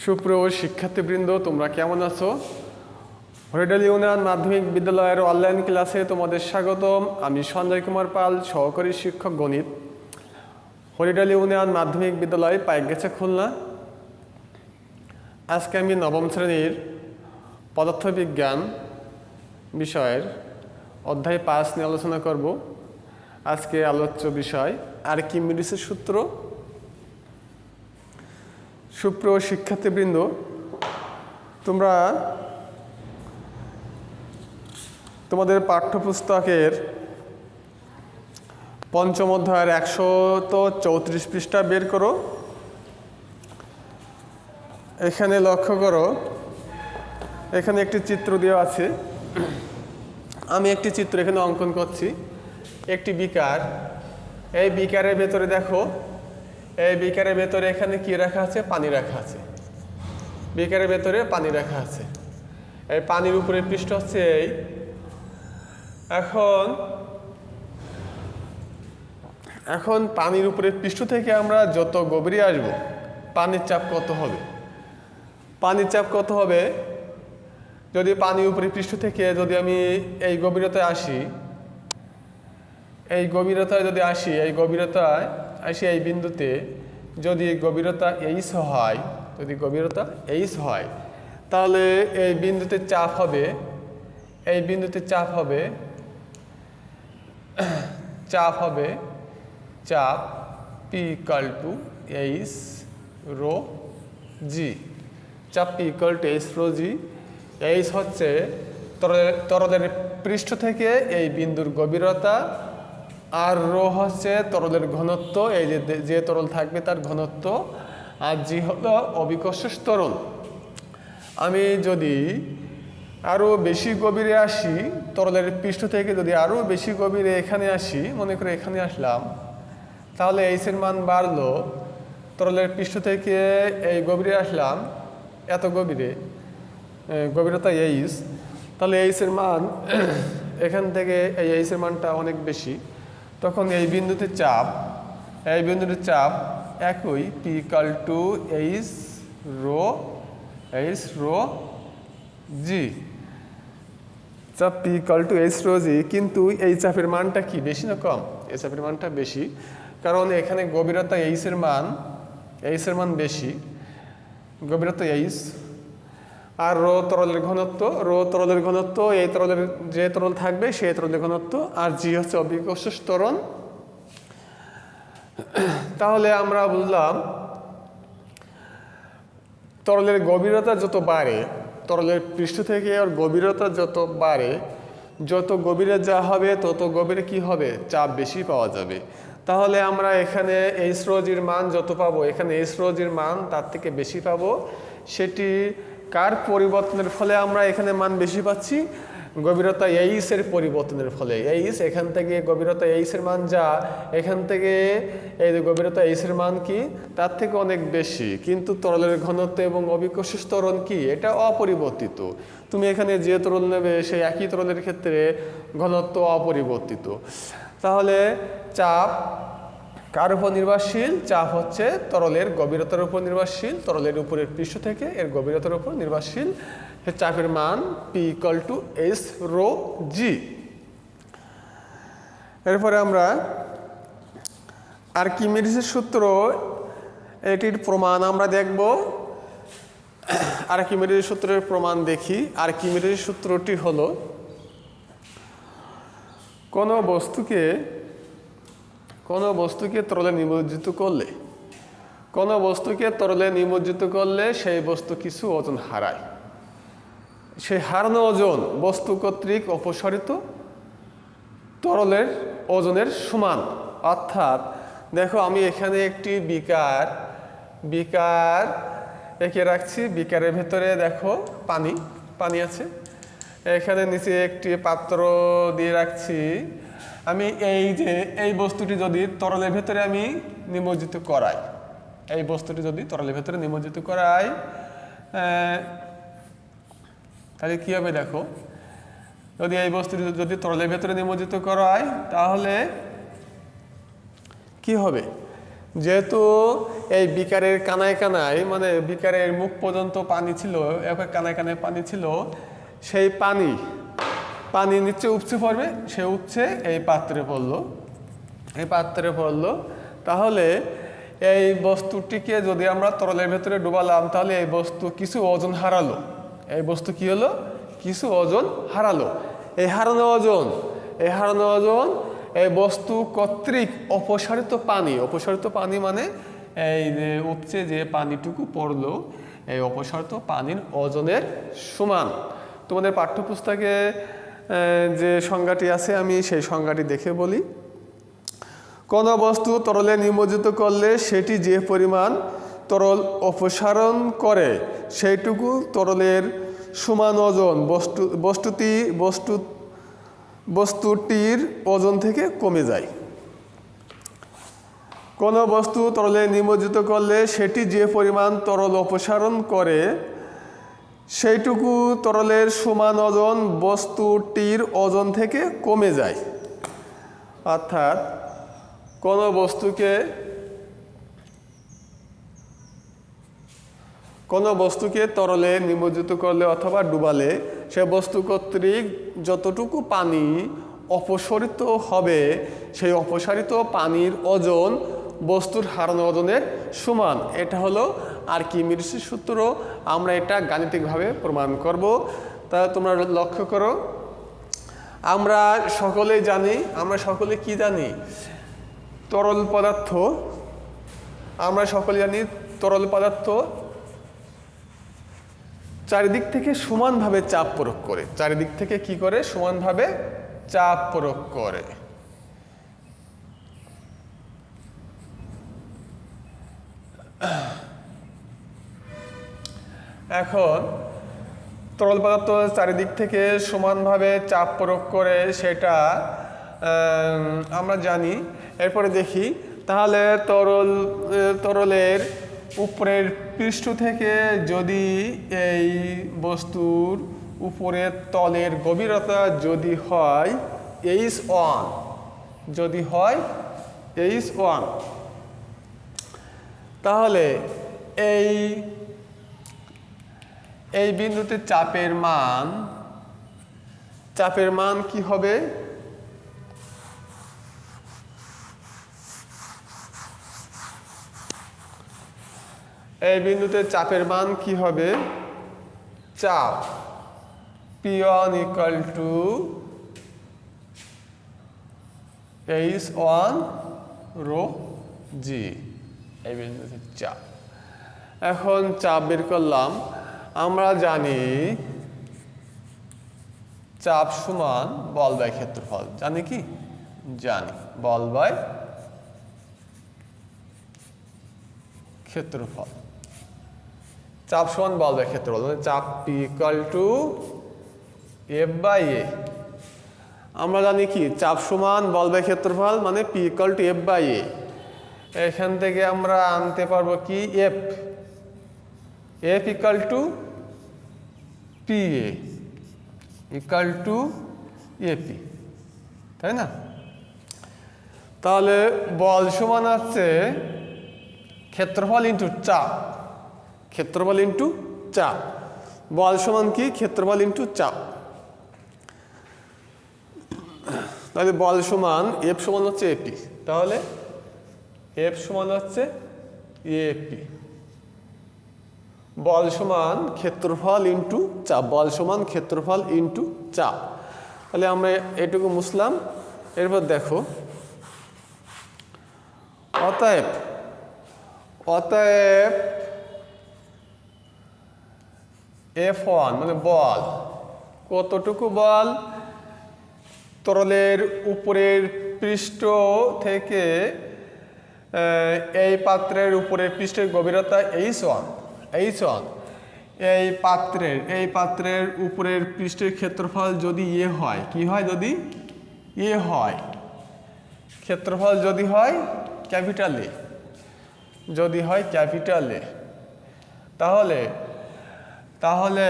সুপ্রিয় শিক্ষার্থীবৃন্দ, তোমরা কেমন আছো? হরিডাল ইউনিয়ন মাধ্যমিক বিদ্যালয়ের অনলাইন ক্লাসে তোমাদের স্বাগতম। আমি সঞ্জয় কুমার পাল, সহকারী শিক্ষক গণিত, হরিডাল ইউনিয়ন মাধ্যমিক বিদ্যালয়, পাইকগাছা, খুলনা। আজকে আমি নবম শ্রেণীর পদার্থবিজ্ঞান বিষয়ের অধ্যায় 5 নিয়ে আলোচনা করব। আজকে আলোচ্য বিষয় আর্কিমিডিসের সূত্র। সুপ্রিয় শিক্ষার্থীবৃন্দ, তোমরা তোমাদের পাঠ্যপুস্তকের পঞ্চম অধ্যায়ের 134 পৃষ্ঠা বের করো। এখানে লক্ষ্য করো, এখানে একটি চিত্র দেওয়া আছে। আমি একটি চিত্র এখানে অঙ্কন করছি। একটি বিকার, এই বিকারের ভেতরে দেখো, এই বিকারের ভেতরে এখানে কি রাখা আছে? পানি রাখা আছে। বিকারের ভেতরে পানি রাখা আছে। এই পানির উপরে পৃষ্ঠ হচ্ছে এই। এখন পানির উপরে পৃষ্ঠ থেকে আমরা যত গভীরে আসব, পানির চাপ কত হবে? পানির চাপ কত হবে? যদি পানির উপরে পৃষ্ঠ থেকে যদি আমি এই গভীরতায় আসি, এই গভীরতায় যদি আসি, এই গভীরতায় আসি, এই বিন্দুতে যদি গভীরতা এইচ হয়, যদি গভীরতা এইচ হয়, তাহলে এই বিন্দুতে চাপ হবে, এই বিন্দুতে চাপ হবে চাপ P equal to H rho G. চাপ P equal to H rho G. H হচ্ছে তরলের পৃষ্ঠ থেকে এই বিন্দুর গভীরতা, আর রো হচ্ছে তরলের ঘনত্ব, এই যে তরল থাকবে তার ঘনত্ব, আর জি হলো অবিকর্ষজ তরল। আমি যদি আরও বেশি গভীরে আসি, তরলের পৃষ্ঠ থেকে যদি আরও বেশি গভীরে এখানে আসি, মনে করে এখানে আসলাম, তাহলে এইচের মান বাড়লো। তরলের পৃষ্ঠ থেকে এই গভীরে আসলাম, এত গভীরে, গভীরতা এইচ, তাহলে এইচের মান এখান থেকে এই এইচের মানটা অনেক বেশি। তখন এই বিন্দুতে চাপ একই, P equal to H rho G. চাপ P equal to H rho G. কিন্তু এই চাপের মানটা কি বেশি না কম? এই চাপের মানটা বেশি, কারণ এখানে গভীরতা এইচের মান বেশি, গভীরতা এইচ। আর রো তরলের ঘনত্ব, এই তরলের যে তরল থাকবে সেই তরলের ঘনত্ব, আর জি হচ্ছে অবিকর্ষজ ত্বরণ। তাহলে আমরা বুঝলাম, তরলের গভীরতা যত বাড়ে, তরলের পৃষ্ঠ থেকে ওর গভীরতা যত বাড়ে, যত গভীরে যা হবে তত গভীরে কি হবে? চাপ বেশি পাওয়া যাবে। তাহলে আমরা এখানে এইচ রো জির মান যত পাবো, এখানে এইচ রো জির মান তার থেকে বেশি পাবো। সেটি কার পরিবর্তনের ফলে আমরা এখানে মান বেশি পাচ্ছি? গভীরতা এইচ এর পরিবর্তনের ফলে। এইচ, এখান থেকে গভীরতা এইচ এর মান যা, এখান থেকে এই যে গভীরতা এইচ এর মান কি তার থেকে অনেক বেশি, কিন্তু তরলের ঘনত্ব এবং অবিকর্ষজ ত্বরণ কি, এটা অপরিবর্তিত। তুমি এখানে যে তরল নেবে সেই একই তরলের ক্ষেত্রে ঘনত্ব অপরিবর্তিত। তাহলে চাপ কার উপর নির্ভরশীল? চাপ হচ্ছে তরলের গভীরতার উপর নির্ভরশীল, তরলের উপরের পৃষ্ঠ থেকে এর গভীরতার উপর নির্ভরশীল। চাপের মান P equal to H rho G. এরপরে আমরা আর্কিমিডিসের সূত্র, এটির প্রমাণ আমরা দেখব। আর্কিমিডিসের সূত্রের প্রমাণ দেখি। আর্কিমিডিসের সূত্রটি হলো, কোনো বস্তুকে তরলে নিমজ্জিত করলে সেই বস্তু কিছু ওজন হারায়। সেই হারানো ওজন বস্তু কর্তৃক অপসারিত তরলের ওজনের সমান। অর্থাৎ দেখো, আমি এখানে একটি বিকার এঁকে রাখছি। বিকারের ভেতরে দেখো পানি আছে। এখানে নিচে একটি পাত্র দিয়ে রাখছি। আমি এই বস্তুটি যদি তরলের ভেতরে আমি নিমজ্জিত করাই, তাহলে কি হবে? দেখো, যদি এই বস্তুটি যদি তরলের ভেতরে নিমজ্জিত করা হয়, তাহলে কি হবে? যেহেতু এই বিকারের কানায় কানায় মানে বিকারের মুখ পর্যন্ত পানি ছিল, এক কানায় কানায় পানি ছিল, সেই পানি নিচে উপচে পড়বে, সে উপচে এই পাত্রে পড়লো। তাহলে এই বস্তুটিকে যদি আমরা তরলের ভেতরে ডুবালাম, তাহলে এই বস্তু কিছু ওজন হারালো। এই বস্তু কি হলো? কিছু ওজন হারালো। এই হারানো ওজন এই বস্তু কর্তৃক অপসারিত পানি মানে এই যে উপচে যে পানিটুকু পড়লো, এই অপসারিত পানির ওজনের সমান। তোমাদের পাঠ্যপুস্তকে যে সংজ্ঞাটি আছে আমি সেই সংজ্ঞাটি দেখে বলি। কোন বস্তু তরলে নিমজ্জিত করলে সেটি যে পরিমাণ তরল অপসারণ করে সেইটুকু তরলের সমান ওজন বস্তুটির ওজন থেকে কমে যায়। কোন বস্তু তরলে নিমজ্জিত করলে সেটি যে পরিমাণ তরল অপসারণ করে সেইটুকু তরলের সমান ওজন বস্তুটির ওজন থেকে কমে যায়। অর্থাৎ কোন বস্তুকে তরলে নিমজ্জিত করলে অথবা ডুবালে সে বস্তু কর্তৃক যতটুকু পানি অপসারিত হবে সেই অপসারিত পানির ওজন বস্তুর হারানো ওজনের সমান। এটা হলো আর্কিমিডিসের সূত্র। আমরা এটা গাণিতিকভাবে প্রমাণ করব। তা তোমরা লক্ষ্য করো, আমরা সকলে কি জানি? তরল পদার্থ চারিদিক থেকে সমানভাবে চাপ প্রয়োগ করে। চারিদিক থেকে কি করে? সমানভাবে চাপ প্রয়োগ করে। এখন তরল পদার্থ চারিদিক থেকে সমানভাবে চাপ প্রয়োগ করে, সেটা আমরা জানি। এরপরে দেখি, তাহলে তরলের উপরের পৃষ্ঠ থেকে যদি এই বস্তুর উপরের তলের গভীরতা যদি হয় H1, তাহলে এই বিন্দুতে চাপের মান কি হবে? এই বিন্দুতে চাপের মান কি হবে? চাপ P1 = H1 ρg। এই বিন্দুতে চাপ। এখন চাপ বের করলাম। আমরা জানি চাপ সমান বল বাই ক্ষেত্রফল। জানি কি? জানি বল বাই ক্ষেত্রফল। চাপ সমান বল বাই ক্ষেত্রফল, মানে চাপ P = F/A। আমরা জানি কি? চাপ সমান বল বাই ক্ষেত্রফল মানে P = F/A। এখান থেকে আমরা আনতে পারবো কি? F = PA = AP, তাই না? তাহলে বল সমান আছে ক্ষেত্রফল ইন্টু চাপ। বল সমান কি? ক্ষেত্রফল ইন্টু চাপ। তাহলে বল সমান F সমান হচ্ছে AP। তাহলে F সমান হচ্ছে AP। বল সমান ক্ষেত্রফল ইন্টু চাপ। তাহলে আমরা এটুকু মুছলাম। এরপর দেখো, অতএব F1 মানে বল। কতটুকু বল? তরলের উপরের পৃষ্ঠ থেকে এই পাত্রের উপরের পৃষ্ঠের গভীরতা H1। এই পাত্রের উপরের পৃষ্ঠের ক্ষেত্রফল যদি হয়, কি হয়? যদি হয়, ক্ষেত্রফল যদি হয় ক্যাপিটাল A, তাহলে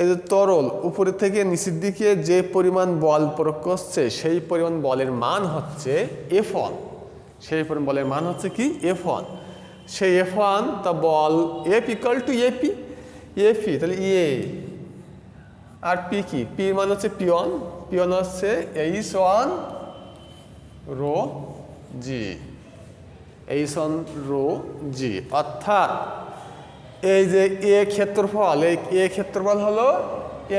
এই যে তরল উপরের থেকে নিচের দিকে যে পরিমাণ বল প্রয়োগ করছে সেই পরিমাণ বলের মান হচ্ছে F1। সেই পরিমাণ বলের মান হচ্ছে কি F1। সেই F1 তা বল F equal to AP, AP তাহলে এ আর পি কি, পি মান হচ্ছে P1, P1 হচ্ছে H1 রো জি, H1 রো জি। অর্থাৎ এই যে এ ক্ষেত্রফল, এই এ ক্ষেত্রফল হলো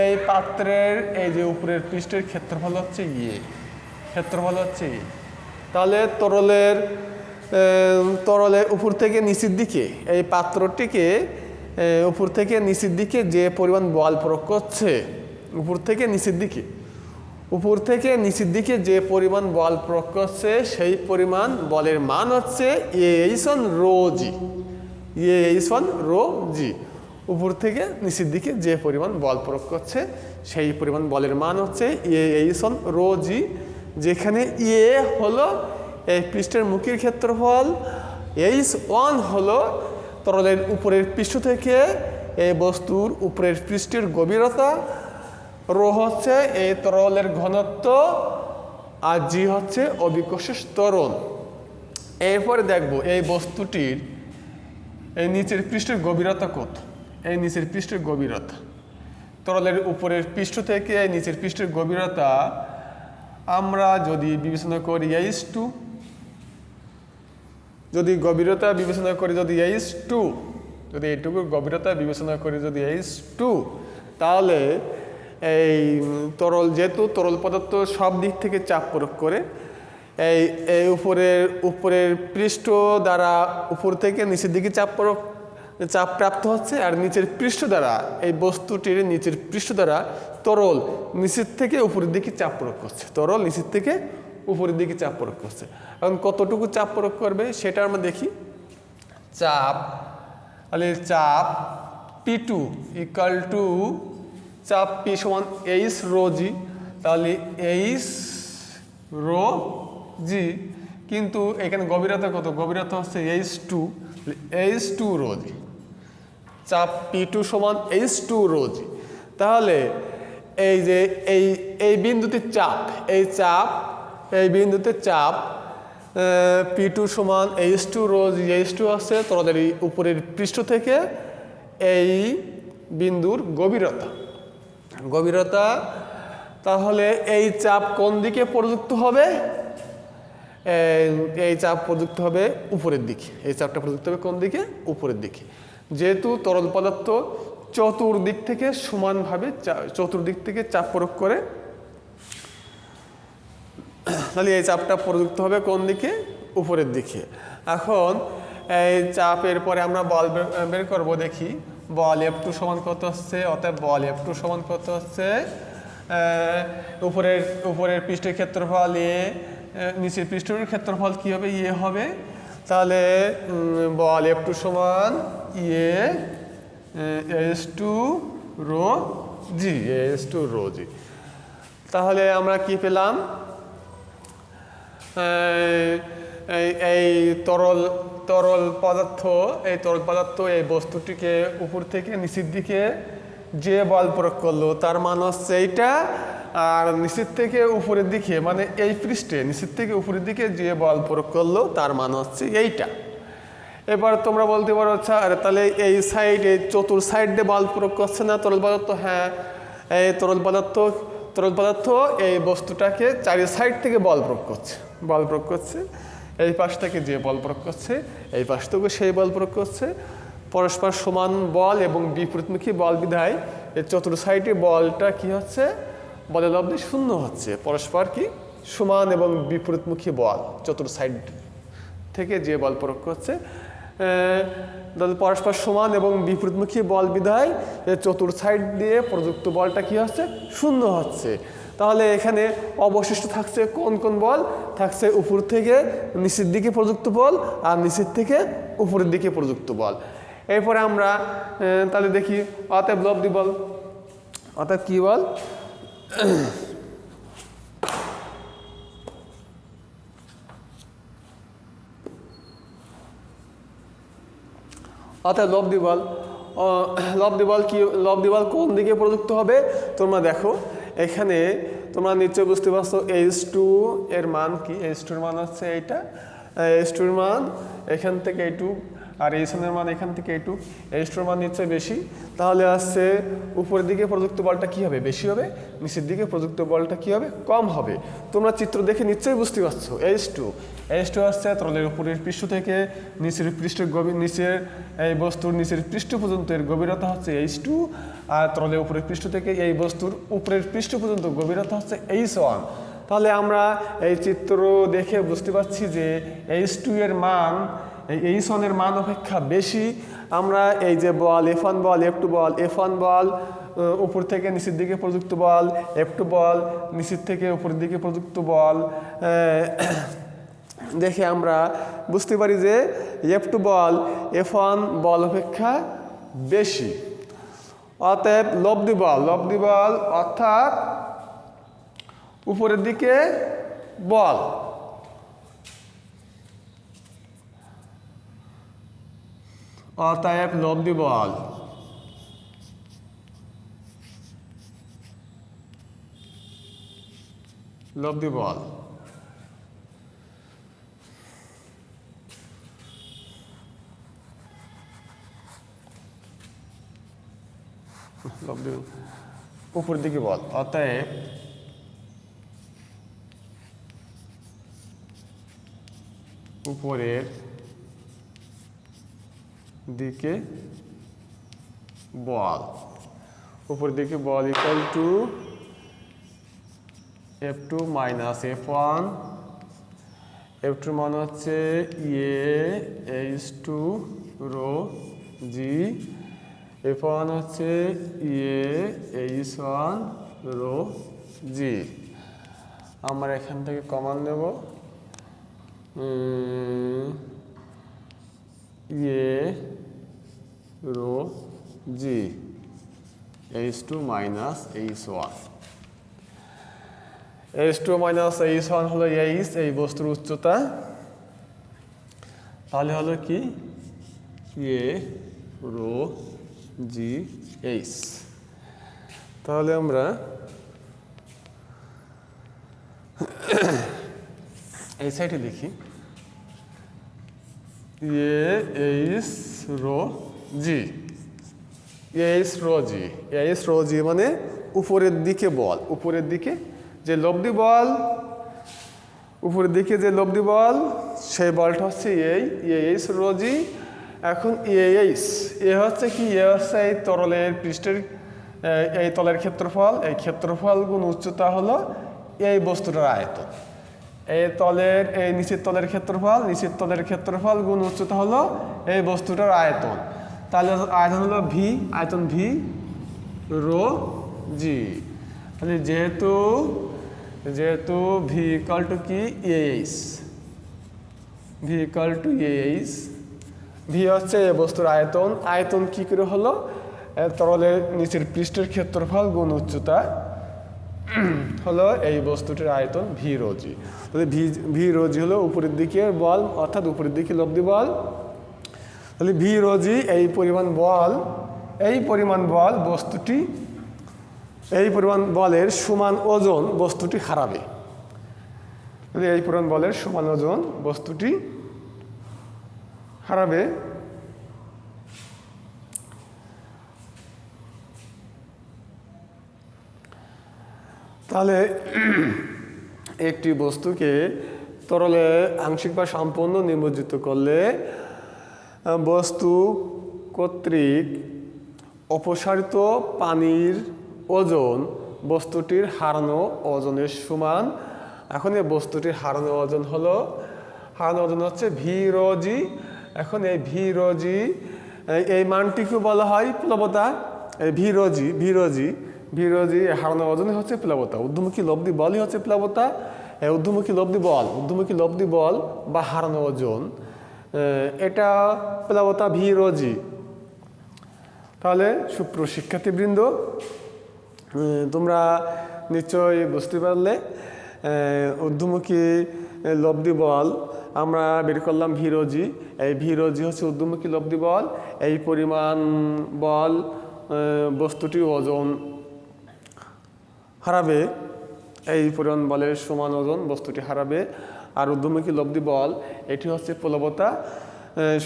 এই পাত্রের এই যে উপরের পৃষ্ঠের ক্ষেত্রফল হচ্ছে এ, ক্ষেত্রফল হচ্ছে এ। তাহলে তরলের উপর থেকে নিচের দিকে এই পাত্রটিকে উপর থেকে নিচের দিকে যে পরিমাণ বল প্রয়োগ করছে, উপর থেকে নিচের দিকে যে পরিমাণ বল প্রয়োগ করছে সেই পরিমাণ বলের মান হচ্ছে H1 রো জি, H1 রো জি। উপর থেকে নিচের দিকে যে পরিমাণ বল প্রয়োগ করছে সেই পরিমাণ বলের মান হচ্ছে H1 রো জি, যেখানে এ হলো এই পৃষ্ঠের মুখের ক্ষেত্রফল, H1 হলো তরলের উপরের পৃষ্ঠ থেকে এই বস্তুর উপরের পৃষ্ঠের গভীরতা, রো হচ্ছে এই তরলের ঘনত্ব, আর জি হচ্ছে অভিকর্ষের ত্বরণ। এরপরে দেখব এই বস্তুটির এই নিচের পৃষ্ঠের গভীরতা কত। এই নিচের পৃষ্ঠের গভীরতা, তরলের উপরের পৃষ্ঠ থেকে এই নিচের পৃষ্ঠের গভীরতা আমরা যদি বিবেচনা করি H2, যদি গভীরতা বিবেচনা করি যদি H2, যদি এইটুকু গভীরতা বিবেচনা করি যদি H2, তাহলে এই তরল, যেহেতু তরল পদার্থ সব দিক থেকে চাপ প্রয়োগ করে, এই উপরের পৃষ্ঠ দ্বারা উপর থেকে নিচের দিকে চাপ প্রাপ্ত হচ্ছে, আর নিচের পৃষ্ঠ দ্বারা এই বস্তুটির নিচের পৃষ্ঠ দ্বারা তরল নিচের থেকে উপরের দিকে চাপ প্রয়োগ করছে, তরল নিচের থেকে উপরের দিকে চাপ প্রয়োগ করছে। এখন কতটুকু চাপ প্রয়োগ করবে সেটা আমরা দেখি। চাপ, তাহলে চাপ P2 ইকুয়াল টু চাপ P সমান H রো জি, তাহলে H রো জি, কিন্তু এখানে গভীরতা কত, গভীরতা হচ্ছে H2 রো জি, চাপ P2 সমান H2 রো জি। তাহলে এই যে এই বিন্দুতে চাপ, এই বিন্দুতে চাপ P2 সমান H2 রো জি, H2 আছে তরলের উপরের পৃষ্ঠ থেকে এই বিন্দুর গভীরতা। তাহলে এই চাপ কোন দিকে প্রযুক্ত হবে, এই চাপ প্রযুক্ত হবে উপরের দিকে, এই চাপটা প্রযুক্ত হবে কোন দিকে, উপরের দিকে। যেহেতু তরল পদার্থ চতুর্দিক থেকে সমানভাবে চতুর্দিক থেকে চাপ প্রয়োগ করে, তাহলে এই চাপটা প্রযুক্ত হবে কোন দিকে, উপরের দিকে। এখন এই চাপের পরে আমরা বল বের করব, দেখি বল F2 সমান কত হচ্ছে। অতএব বল F2 সমান কত হচ্ছে, উপরের পৃষ্ঠের ক্ষেত্রফল এ, নিচের পৃষ্ঠের ক্ষেত্রফল কি হবে, এ হবে। তাহলে বল F2 সমান এ H2 রো জি, H2 রো জি। তাহলে আমরা কি পেলাম, এই তরল পদার্থ এই বস্তুটিকে উপর থেকে নিচের দিকে যে বল প্রয়োগ করলো তার মান হচ্ছে এইটা, আর নিচের থেকে উপরের দিকে মানে এই পৃষ্ঠে নিচের থেকে উপরের দিকে যে বল প্রয়োগ করলো তার মান হচ্ছে এইটা। এবার তোমরা বলতে পারো আচ্ছা তাহলে এই সাইডে চতুর সাইডে বল প্রয়োগ করছে না তরল পদার্থ। হ্যাঁ, এই তরল পদার্থ এই বস্তুটাকে চারি সাইড থেকে বল প্রয়োগ করছে। এই পাশ থেকে যে বল প্রয়োগ করছে এই পাশ থেকে সেই বল প্রয়োগ করছে। পরস্পর সমান বল এবং বিপরীতমুখী বল বিধায় এই চতুর সাইডে বলটা কি হচ্ছে, বলের লব্ধি শূন্য হচ্ছে। পরস্পর কি সমান এবং বিপরীতমুখী বল চতুর সাইড থেকে যে বল প্রয়োগ করছে, পরস্পর সমান এবং বিপরীতমুখী বল বিধায় চতুর সাইড দিয়ে প্রযুক্ত বলটা কি হচ্ছে, শূন্য হচ্ছে। তাহলে এখানে অবশিষ্ট থাকছে কোন বল, থাকছে উপর থেকে নিচের দিকে প্রযুক্ত বল আর নিচের থেকে উপরের দিকে প্রযুক্ত বল। এরপরে আমরা তাহলে দেখি অতএব লব্ধি বল, অতএব কি বল, অর্থাৎ লব্ধি বল কোন দিকে প্রযুক্ত হবে তোমরা দেখো। এখানে তোমরা নিশ্চয় বুঝতে পারছো H2 এর মান কি, H2 এর মান হচ্ছে এইটা। H2 এর মান এখান থেকে এইটুক, আর H1 এর মান এখান থেকে এইটুক, H2 এর মান নিশ্চয়ই বেশি, তাহলে আসছে উপরের দিকে প্রযুক্ত বলটা কি হবে, বেশি হবে, নিচের দিকে প্রযুক্ত বলটা কি হবে, কম হবে। তোমরা চিত্র দেখে নিশ্চয়ই বুঝতে পারছো। H2 আসছে তরলের উপরের পৃষ্ঠ থেকে নিচের পৃষ্ঠের নিচের এই বস্তুর নিচের পৃষ্ঠ পর্যন্ত এর গভীরতা হচ্ছে H2, আর তরলের উপরের পৃষ্ঠ থেকে এই বস্তুর উপরের পৃষ্ঠ পর্যন্ত গভীরতা হচ্ছে H1। তাহলে আমরা এই চিত্র দেখে বুঝতে পারছি যে H2 এর মান এই H1 এর মান অপেক্ষা বেশি। আমরা এই যে বল F1 বল F2 বল, F1 বল উপর থেকে নিচের দিকে প্রযুক্ত বল, F2 বল নিচের থেকে উপরের দিকে প্রযুক্ত বল দেখে আমরা বুঝতে পারি যে F2 বল F1 বল অপেক্ষা বেশি। অতএব লব্ধি বল অর্থাৎ উপরের দিকে বল অতএব লব্ধি বল উপরের দিকে বল, অতএব উপরের দিকে বল equal to F2 minus F1, F2 মান হচ্ছে H2 রো জি, F1 হচ্ছে H1 রো জি। আমরা এখান থেকে কমান নেব রো জি H2 minus H1। H2 minus H1 হলো H, এই বস্তুর উচ্চতা, তাহলে হলো কি রো জি H। তাহলে আমরা এই সাইডে লিখি H রো জি, H রো জি মানে উপরের দিকে বল, উপরের দিকে যে লব্ধি বল, উপরের দিকে যে লব্ধি বল সেই বলটা হচ্ছে H রো জি। এখন এ হচ্ছে কি, হচ্ছে এই তরলের পৃষ্ঠের এই তলের ক্ষেত্রফল, এই ক্ষেত্রফল গুণ উচ্চতা হলো এই বস্তুটার আয়তন। এই তলের এই নিচের তলের ক্ষেত্রফল গুণ উচ্চতা হলো এই বস্তুটার আয়তন। তাহলে আয়তন হলো আয়তন ভি রো জি। তাহলে যেহেতু ভি ইকুয়াল টু কি ভি হচ্ছে এই বস্তুর আয়তন কি করে হলো, তরলের নিচের পৃষ্ঠের ক্ষেত্রফল গুণ উচ্চতা হলো এই বস্তুটির আয়তন ভি রো জি। তাহলে ভি রো জি হলো উপরের দিকে বল অর্থাৎ উপরের দিকে লব্ধি বল। তাহলে ভি রো জি এই পরিমাণ বল বস্তুটি, এই পরিমাণ বলের সমান ওজন বস্তুটি হারাবে। এই পরিমাণ বলের সমান ওজন বস্তুটি হারাবে। তাহলে একটি বস্তুকে তরলে আংশিক বা সম্পূর্ণ নিমজ্জিত করলে বস্তু কর্তৃক অপসারিত পানির ওজন বস্তুটির হারানো ওজনের সমান। এখন এই বস্তুটির হারানো ওজন হচ্ছে ভি রো জি। এখন এই ভি রো জি এই মানটিকে বলা হয় প্লবতা। এই ভি রো জি হারানো ওজন হচ্ছে প্লবতা। ঊর্ধ্বমুখী লব্ধি বলই হচ্ছে প্লবতা। ঊর্ধ্বমুখী লব্ধি বল বা হারানো ওজন এটা প্লবতা ভি রো জি। তাহলে সুপ্রিয় শিক্ষার্থীবৃন্দ, তোমরা নিশ্চয়ই বুঝতে পারলে ঊর্ধ্বমুখী লব্ধি বল আমরা বের করলাম ভি রো জি। এই ভি রো জি হচ্ছে ঊর্ধ্বমুখী লব্ধি বল। এই পরিমাণ বল বস্তুটির ওজন হারাবে, এই পরিমাণ বলের সমান ওজন বস্তুটি হারাবে। আর ঊর্ধ্বমুখী লব্ধি বল এটি হচ্ছে প্লবতা।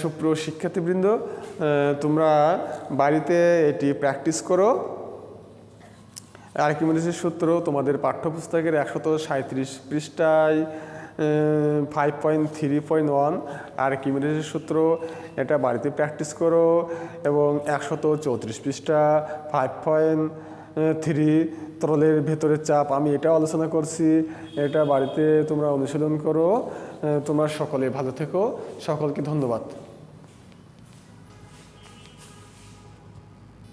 সুপ্রিয় শিক্ষার্থীবৃন্দ, তোমরা বাড়িতে এটি প্র্যাকটিস করো। আর্কিমিডিসের সূত্র তোমাদের পাঠ্যপুস্তকের 137 পৃষ্ঠায় 5.3.1 আর্কিমিডিসের সূত্র, এটা বাড়িতে প্র্যাকটিস করো। এবং 134 পৃষ্ঠা 5.3 তরলের ভেতরের চাপ, আমি এটা আলোচনা করছি, এটা বাড়িতে তোমরা অনুশীলন করো। তোমরা সকলে ভালো থেকো, সকলকে ধন্যবাদ।